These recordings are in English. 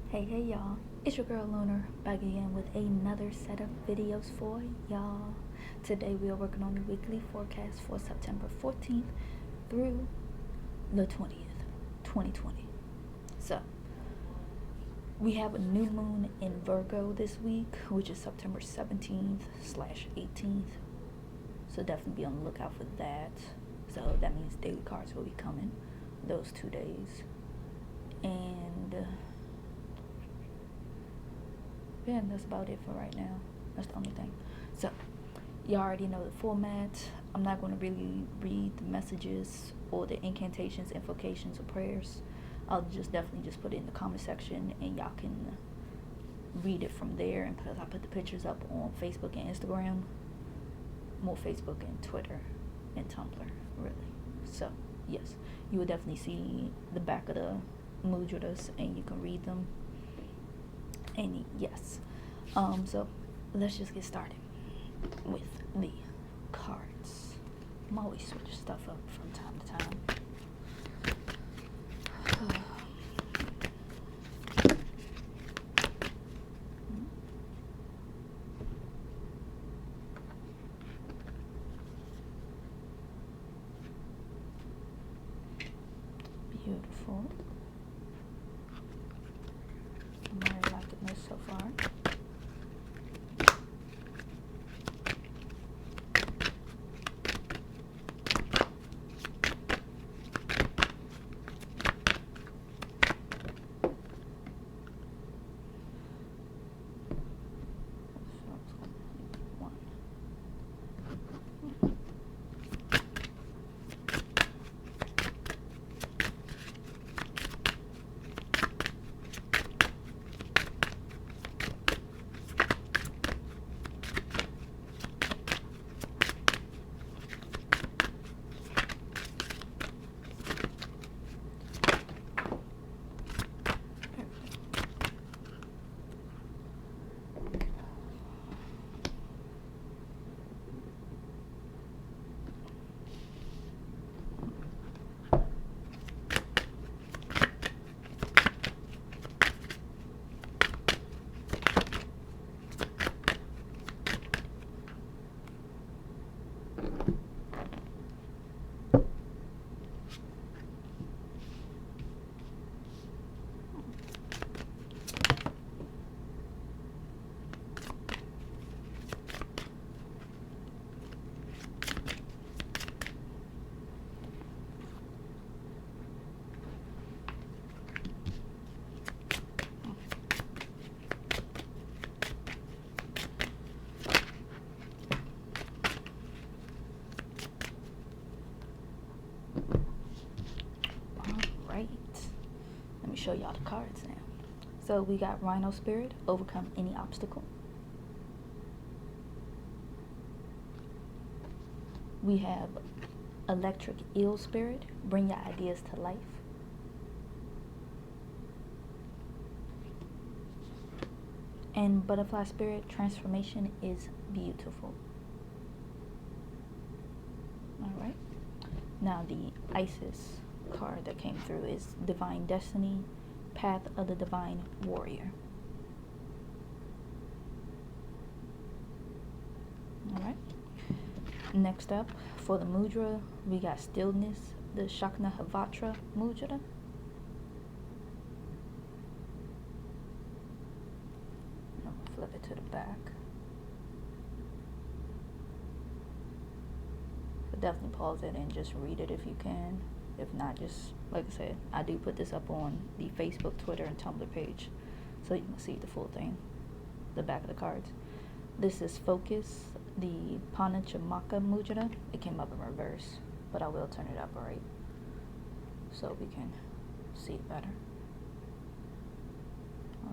Hey y'all, it's your girl Lunar back again with another set of videos for y'all. Today we are working on the weekly forecast for September 14th through the 20th, 2020. So, we have a new moon in Virgo this week, which is September 17th/18th. So definitely be on the lookout for that. So that means daily cards will be coming those 2 days. And yeah, that's about it for right now. That's the only thing. So, you already know the format. I'm not going to really read the messages or the incantations, invocations, or prayers. I'll definitely just put it in the comment section and y'all can read it from there. And plus, I put the pictures up on Facebook and Instagram. More Facebook and Twitter and Tumblr, really. So, yes, you will definitely see the back of the mudras and you can read them. And yes, so let's just get started with the cards. I'm always switching stuff up from time to time. Beautiful. I'm really liking this so far. Let me show y'all the cards now. So we got Rhino Spirit, overcome any obstacle. We have Electric Eel Spirit, bring your ideas to life. And Butterfly Spirit, transformation is beautiful. Alright. Now the Isis card that came through is Divine Destiny, Path of the Divine Warrior. Alright. Next up, for the mudra, we got Stillness, the Shaknahavatra mudra. I'm going to flip it to the back. But definitely pause it and just read it if you can. If not, just, like I said, I do put this up on the Facebook, Twitter, and Tumblr page, so you can see the full thing, the back of the cards. This is Focus, the Panachamaka mudra. It came up in reverse, but I will turn it up right, so we can see it better.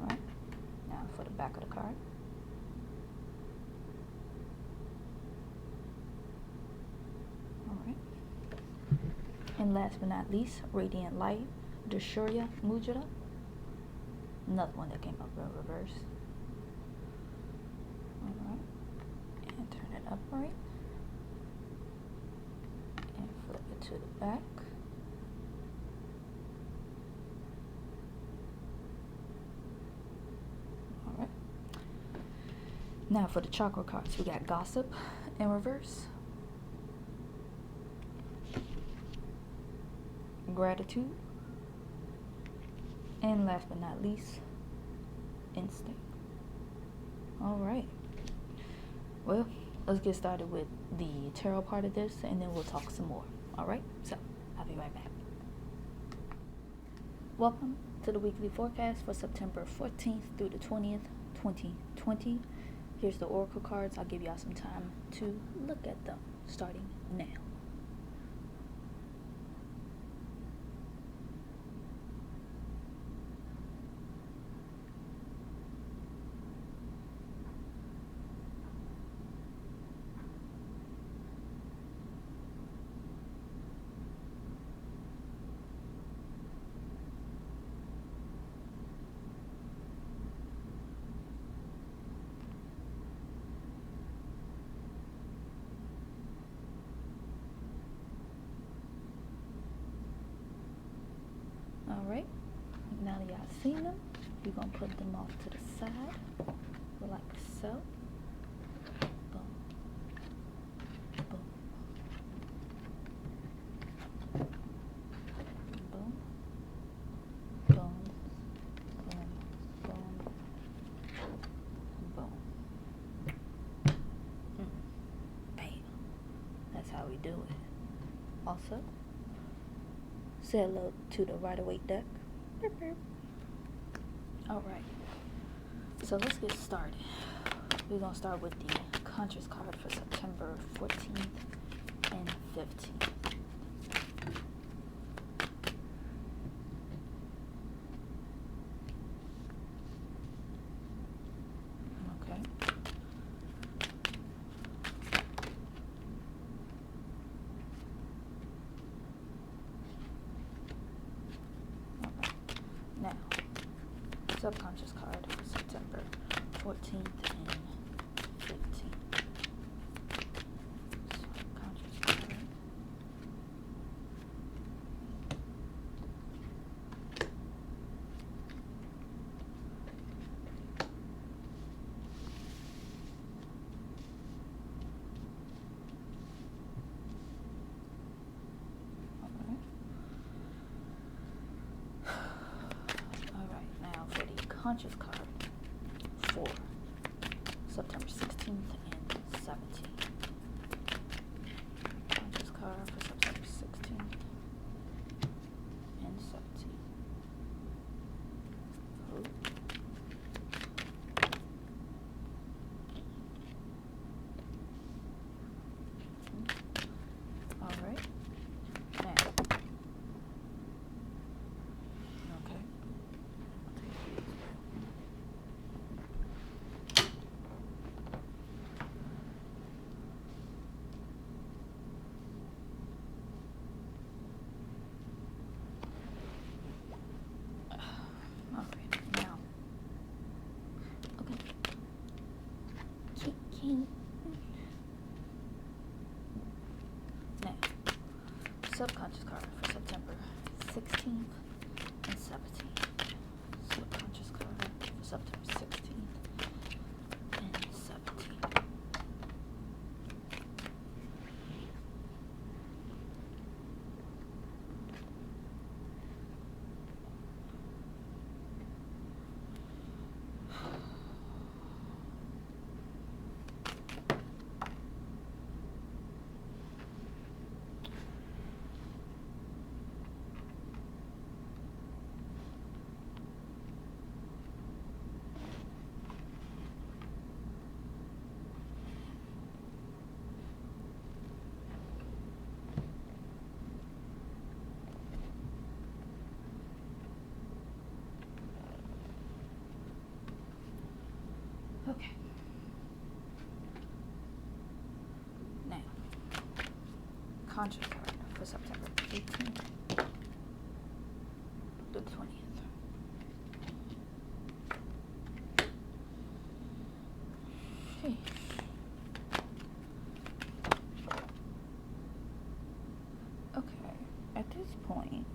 Alright, now for the back of the card. Alright. And last but not least, Radiant Light, Dashurya Mudra. Another one that came up in reverse. Alright. And turn it upright. And flip it to the back. Now for the chakra cards, we got gossip in reverse, gratitude, and last but not least, instinct. Alright, well, let's get started with the tarot part of this, and then we'll talk some more. Alright, so I'll be right back. Welcome to the weekly forecast for September 14th through the 20th, 2020. Here's the oracle cards. I'll give y'all some time to look at them, starting now. Alright, now that y'all seen them, we're going to put them off to the side, like so. Boom. Boom. Boom. Boom. Boom. Boom. Boom. Bam. That's how we do it. Also, say hello to the Rider-Waite deck. Alright, so let's get started. We're going to start with the conscious card for September 14th and 15th. Okay. Now, subconscious card for September 14th and 15th. Subconscious card. Conscious card for September 16th and 17th. Conscious card for September 16th and 17th. Oh. Alright. Now. Okay. Now, subconscious card for September 16th and 17th. Subconscious card for September 16th and 17th. Okay. Now, conscious card for September 18th through the 20th. Okay. Okay, at this point,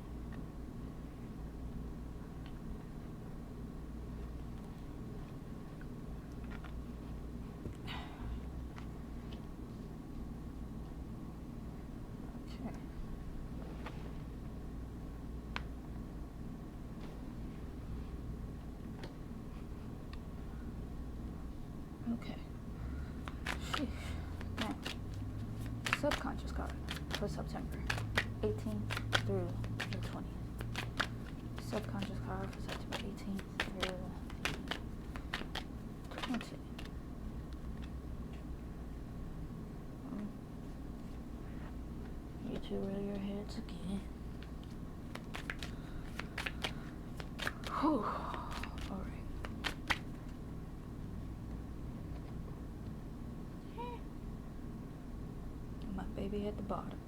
Okay. Sheesh. Now, subconscious card for September 18th through the 20th. Subconscious card for September 18th through 20th. You two roll your heads again. Whew. Alright. My baby at the bottom.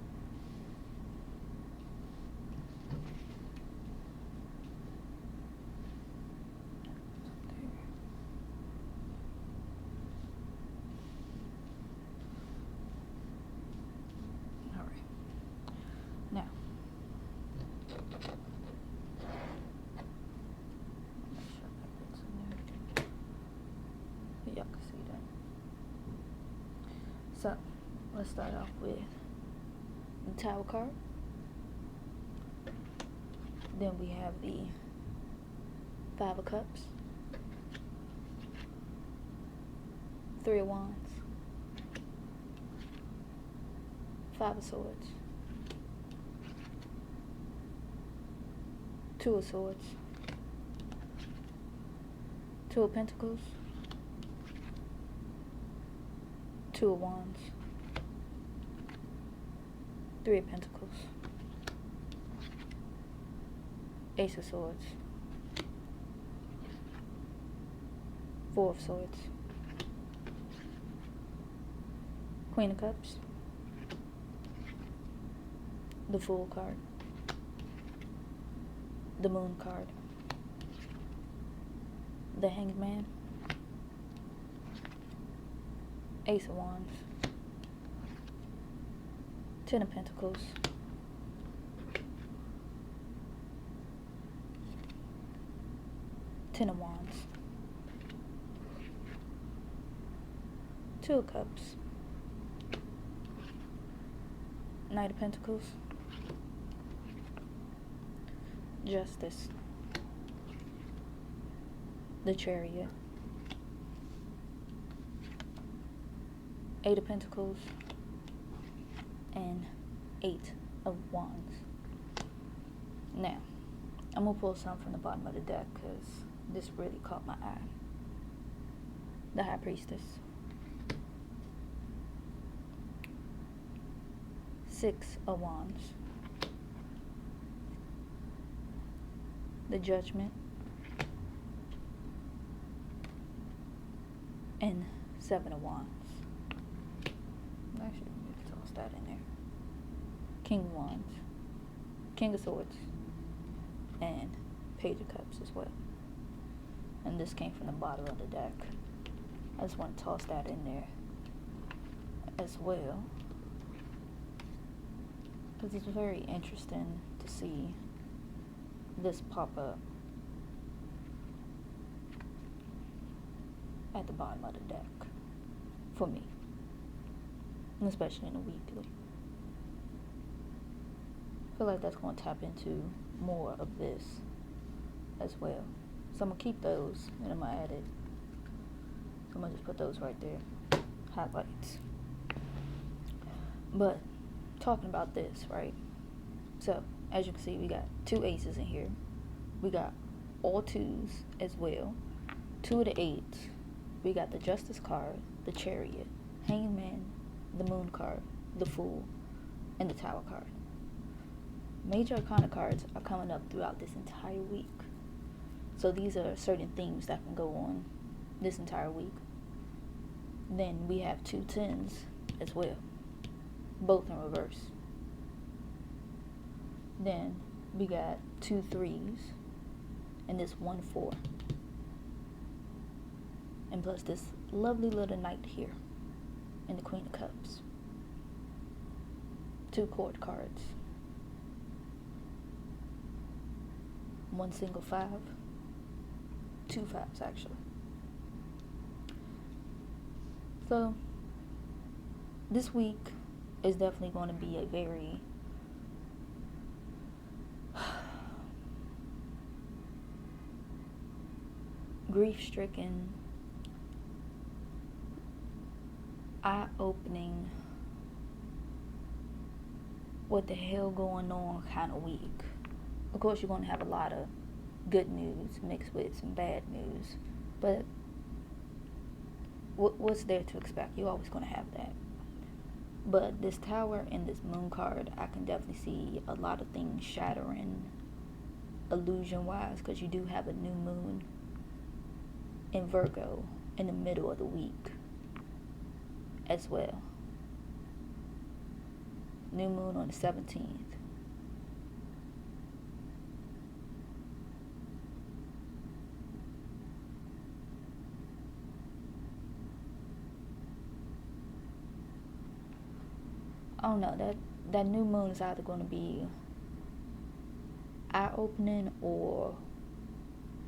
Now, make sure that gets in there. Y'all can see that. So, let's start off with the Tower card. Then we have the Five of Cups, Three of Wands, Five of Swords, Two of Swords, Two of Pentacles, Two of Wands, Three of Pentacles, Ace of Swords, Four of Swords, Queen of Cups, the Fool card, the Moon card, the Hanged Man, Ace of Wands, Ten of Pentacles, Ten of Wands, Two of Cups, Knight of Pentacles, Justice, the Chariot, Eight of Pentacles, and Eight of Wands. Now, I'm going to pull some from the bottom of the deck because this really caught my eye. The High Priestess, Six of Wands, the Judgment, and Seven of Wands. Actually, we can toss that in there. King of Wands, King of Swords, and Page of Cups as well. And this came from the bottom of the deck. I just want to toss that in there as well, because it's very interesting to see this pop up at the bottom of the deck for me, and especially in a weekly. I feel like that's going to tap into more of this as well. So I'm going to keep those and I'm going to add it. So I'm going to just put those right there. Highlights. But talking about this, right? So as you can see, we got two aces in here. We got all twos as well. Two of the eights. We got the Justice card, the Chariot, Hanged Man, the Moon card, the Fool, and the Tower card. Major Arcana cards are coming up throughout this entire week. So these are certain themes that can go on this entire week. Then we have two tens as well, both in reverse. Then we got two threes and this 1 4. And plus this lovely little knight here and the Queen of Cups. Two court cards. One single 5. Two 5s actually. So this week is definitely going to be a very grief-stricken, eye-opening, what the hell going on kind of week. Of course, you're going to have a lot of good news mixed with some bad news, but what's there to expect? You're always going to have that. But this Tower and this Moon card, I can definitely see a lot of things shattering illusion-wise, because you do have a new moon in Virgo in the middle of the week as well. New moon on the 17th. I don't know, that new moon is either going to be eye-opening or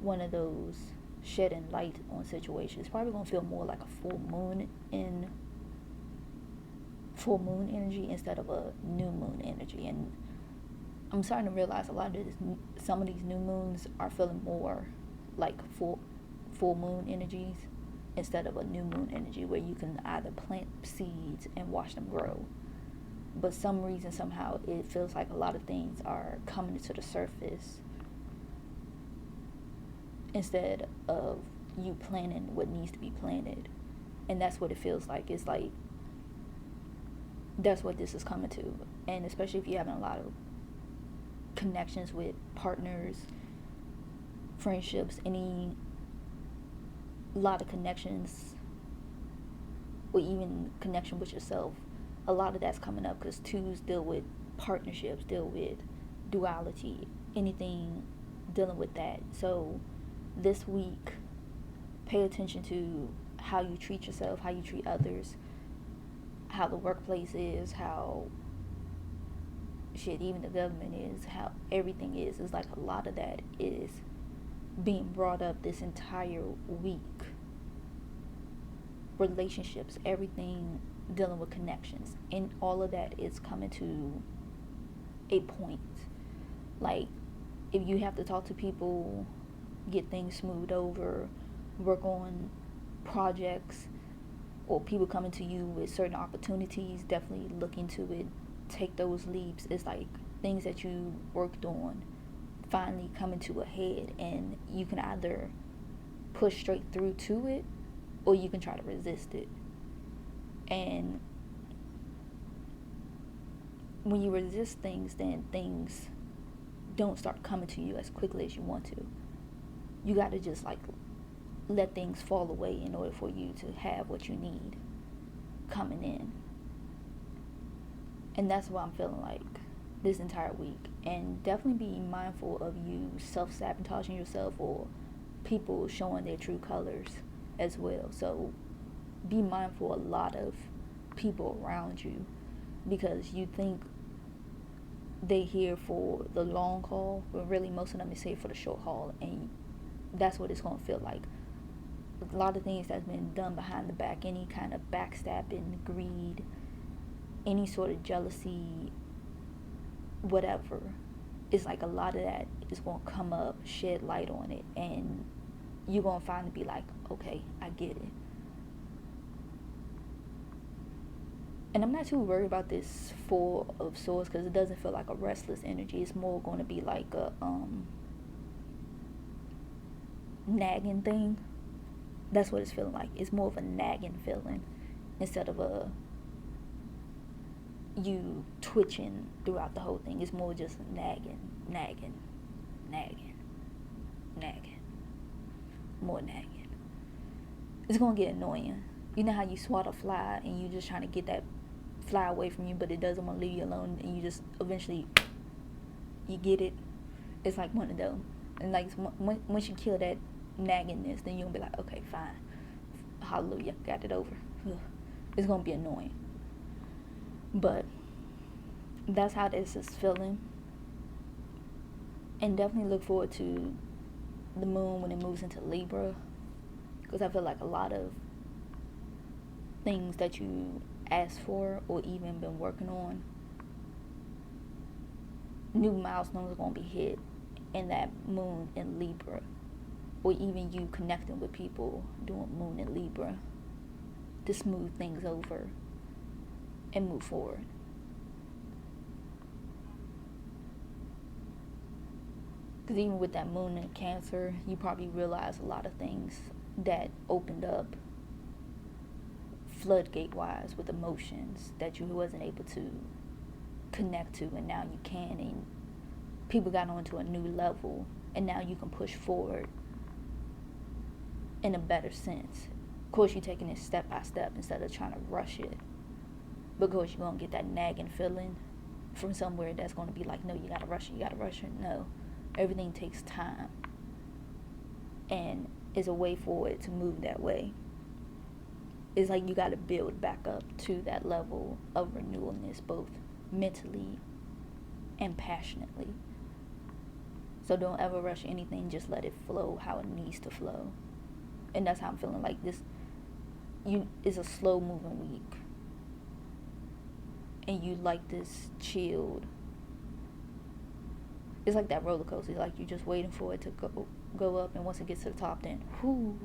one of those shedding light on situations. It's probably going to feel more like a full moon energy instead of a new moon energy. And I'm starting to realize some of these new moons are feeling more like full moon energies instead of a new moon energy, where you can either plant seeds and watch them grow. But some reason, somehow, it feels like a lot of things are coming to the surface instead of you planning what needs to be planted. And that's what it feels like. It's like that's what this is coming to. And especially if you're having a lot of connections with partners, friendships, lot of connections, or even connection with yourself. A lot of that's coming up because twos deal with partnerships, deal with duality, anything dealing with that. So this week, pay attention to how you treat yourself, how you treat others, how the workplace is, how even the government is, how everything is. It's like a lot of that is being brought up this entire week. Relationships, everything dealing with connections, and all of that is coming to a point. Like, if you have to talk to people, get things smoothed over, work on projects, or people coming to you with certain opportunities, definitely look into it, take those leaps. It's like things that you worked on finally coming to a head, and you can either push straight through to it, or you can try to resist it. And when you resist things, then things don't start coming to you as quickly as you want to. You got to just like let things fall away in order for you to have what you need coming in. And that's what I'm feeling like this entire week. And definitely be mindful of you self-sabotaging yourself or people showing their true colors as well. So be mindful of a lot of people around you, because you think they here for the long haul, but really most of them is here for the short haul, and that's what it's going to feel like. A lot of things that's been done behind the back, any kind of backstabbing, greed, any sort of jealousy, whatever, it's like a lot of that is going to come up, shed light on it, and you're going to finally be like, okay, I get it. And I'm not too worried about this Four of Swords, because it doesn't feel like a restless energy. It's more going to be like a nagging thing. That's what it's feeling like. It's more of a nagging feeling instead of you twitching throughout the whole thing. It's more just nagging. More nagging. It's going to get annoying. You know how you swat a fly and you just trying to get that fly away from you, but it doesn't want to leave you alone, and you just eventually you get it. It's like one of them. And like once you kill that naggingness, then you're gonna be like, okay, fine, hallelujah, got it over. It's gonna be annoying, but that's how this is feeling. And definitely look forward to the moon when it moves into Libra, because I feel like a lot of things that you asked for or even been working on, new milestones are going to be hit in that moon in Libra, or even you connecting with people doing moon in Libra. to smooth things over and move forward. Because even with that moon in Cancer, you probably realize a lot of things that opened up floodgate wise with emotions that you wasn't able to connect to, and now you can, and people got onto a new level, and now you can push forward in a better sense. Of course, you're taking it step by step instead of trying to rush it, because you're going to get that nagging feeling from somewhere that's going to be like, no, you got to rush it. No, everything takes time, and is a way for it to move that way. It's like you got to build back up to that level of renewalness, both mentally and passionately. So don't ever rush anything, just let it flow how it needs to flow. And that's how I'm feeling. Like this is a slow moving week, and you like this chilled. It's like that roller coaster. It's like you're just waiting for it to go up, and once it gets to the top, then whoo,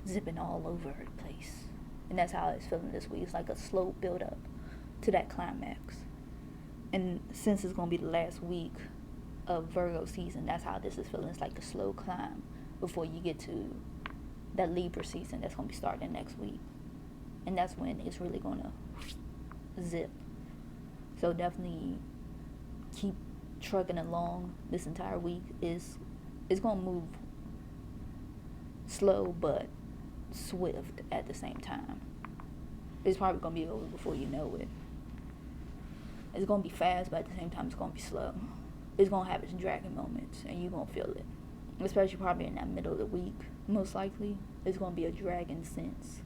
zipping all over the place. And that's how it's feeling this week. It's like a slow build up to that climax. And since it's going to be the last week of Virgo season, that's how this is feeling. It's like a slow climb before you get to that Libra season that's going to be starting next week. And that's when it's really going to zip. So definitely keep trucking along this entire week. It's going to move slow but swift at the same time. It's probably going to be over before you know it. It's going to be fast, but at the same time, it's going to be slow. It's going to have its dragging moments, and you're going to feel it. Especially probably in that middle of the week, most likely. It's going to be a dragging sense.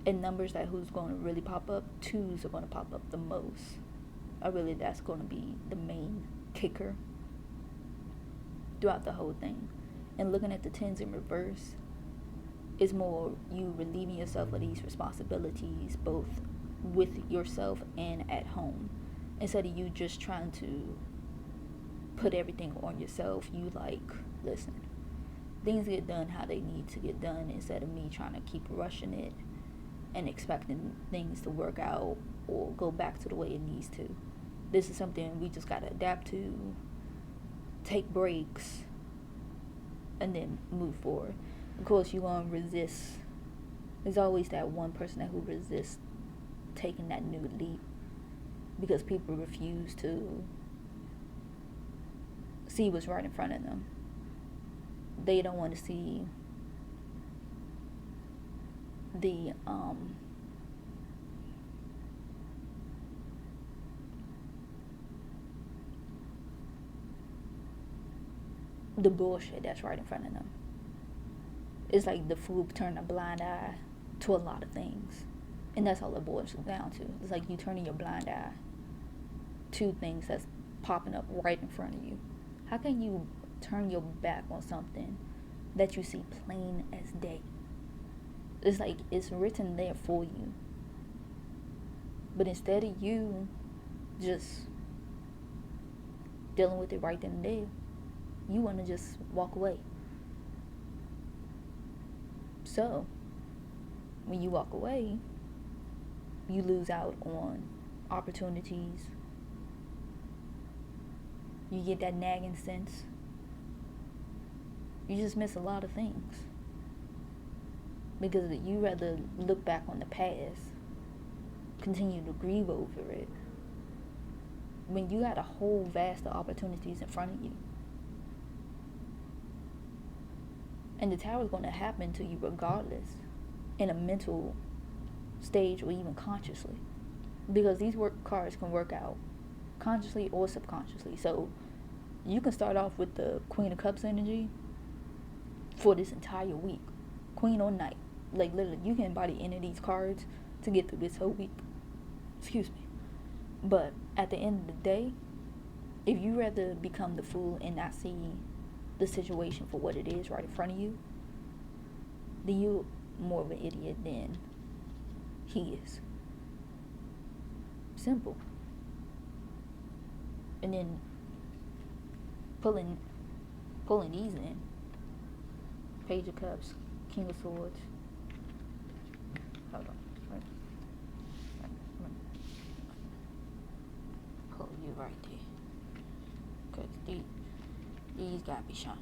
And numbers that who's going to really pop up, 2s are going to pop up the most. That's going to be the main kicker throughout the whole thing. And looking at the 10s in reverse is more you relieving yourself of these responsibilities, both with yourself and at home, instead of you just trying to put everything on yourself. You like, listen, things get done how they need to get done, instead of me trying to keep rushing it and expecting things to work out or go back to the way it needs to. This is something we just got to adapt to, take breaks, and then move forward. Of course, you're going to resist. There's always that one person who resists taking that new leap, because people refuse to see what's right in front of them. They don't want to see the bullshit that's right in front of them. It's like the fool turning a blind eye to a lot of things. And that's all it boils down to. It's like you turning your blind eye to things that's popping up right in front of you. How can you turn your back on something that you see plain as day? It's like it's written there for you. But instead of you just dealing with it right then and there, you want to just walk away. So, when you walk away, you lose out on opportunities. You get that nagging sense. You just miss a lot of things. Because you rather look back on the past, continue to grieve over it, when you got a whole vast of opportunities in front of you. And the tower is going to happen to you regardless, in a mental stage or even consciously, because these cards can work out consciously or subconsciously. So you can start off with the Queen of Cups energy for this entire week, Queen or Knight. Like literally, you can embody any of these cards to get through this whole week. Excuse me. But at the end of the day, if you rather become the fool and not see the situation for what it is right in front of you, then you're more of an idiot than he is. Simple. And then pulling these in. Page of Cups, King of Swords, Hold on. Pull you right there. Because these gotta be shown.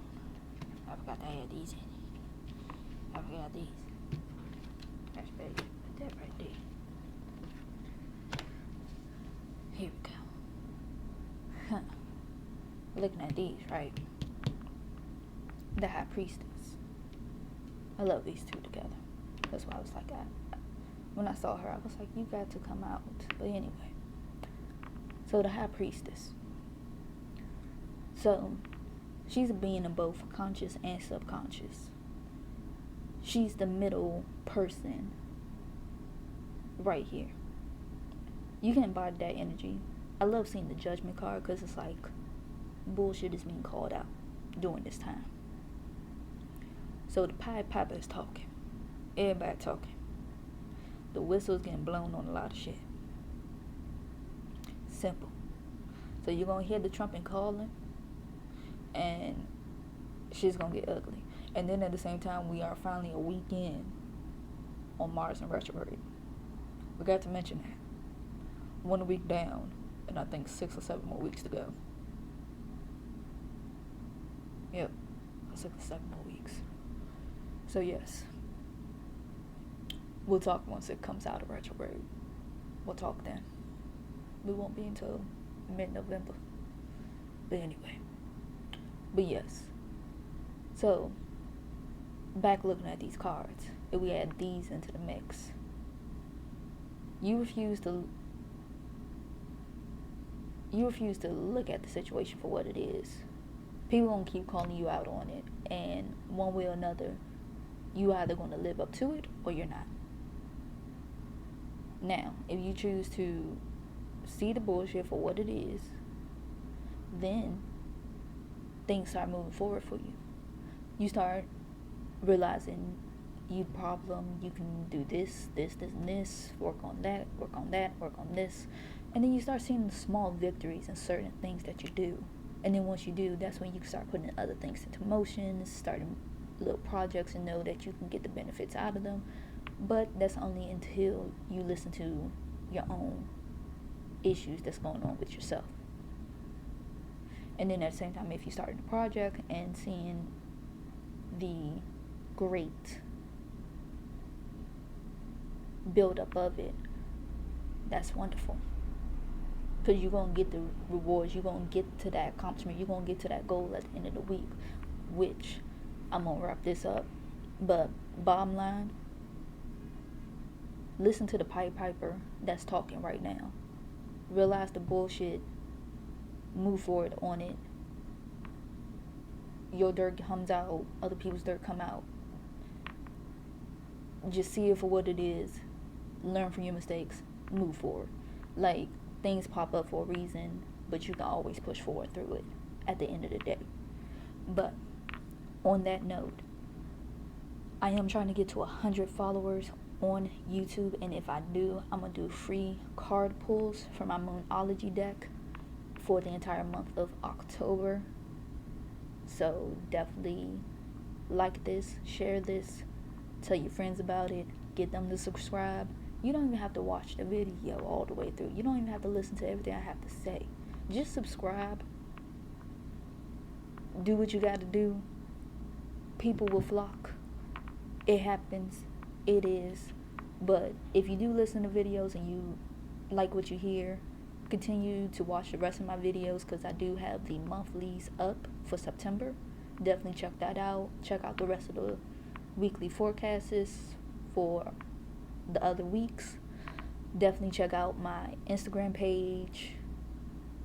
I forgot to add these in. I forgot these. That's better. Put that right there. Here we go. Looking at these, right? The High Priestess. I love these two together. That's why I was like, when I saw her, I was like, you got to come out. But anyway. So the High Priestess. So, she's a being of both conscious and subconscious. She's the middle person right here. You can embody that energy. I love seeing the Judgment card because it's like bullshit is being called out during this time. So the Pied Piper is talking. Everybody talking. The whistle's getting blown on a lot of shit. Simple. So you're going to hear the trumpet calling, and shit's going to get ugly. And then at the same time, we are finally a week in on Mars in retrograde. We got to mention that. 1 week down, and I think 6 or 7 more weeks to go. Yep, 6 or 7 more weeks. So yes, we'll talk once it comes out of retrograde. We'll talk then. We won't be until mid-November. But anyway. But yes. So, back looking at these cards. If we add these into the mix. You refuse to look at the situation for what it is. People gonna keep calling you out on it. And one way or another, you either gonna live up to it or you're not. Now, if you choose to see the bullshit for what it is, then things start moving forward for you. You start realizing you problem, you can do this, and this, work on that, work on this. And then you start seeing the small victories in certain things that you do. And then once you do, that's when you can start putting other things into motion, starting little projects and know that you can get the benefits out of them. But that's only until you listen to your own issues that's going on with yourself. And then at the same time, if you start the project and seeing the great build up of it, that's wonderful. Because you're going to get the rewards, you're going to get to that accomplishment, you're going to get to that goal at the end of the week, which I'm going to wrap this up. But bottom line, listen to the Pied Piper that's talking right now. Realize the bullshit, move forward on it. Your dirt comes out, other people's dirt come out. Just see it for what it is. Learn from your mistakes, move forward. Like, things pop up for a reason, but you can always push forward through it at the end of the day. But on that note, I am trying to get to 100 followers on YouTube, and if I do, I'm gonna do free card pulls for my Moonology deck for the entire month of October. So definitely like this, share this, tell your friends about it, get them to subscribe. You don't even have to watch the video all the way through. You don't even have to listen to everything I have to say. Just subscribe. Do what you gotta do. People will flock. It happens. It is. But if you do listen to videos and you like what you hear, continue to watch the rest of my videos, because I do have the monthlies up for September. Definitely check that out. Check out the rest of the weekly forecasts for the other weeks. Definitely check out my Instagram page,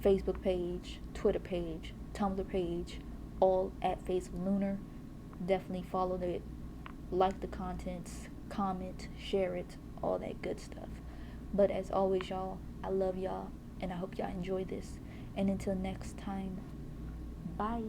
Facebook page, Twitter page, Tumblr page, all at Phaseoflunar. Definitely follow it, like the contents, comment, share it, all that good stuff. But as always, y'all, I love y'all, and I hope y'all enjoy this. And until next time, bye.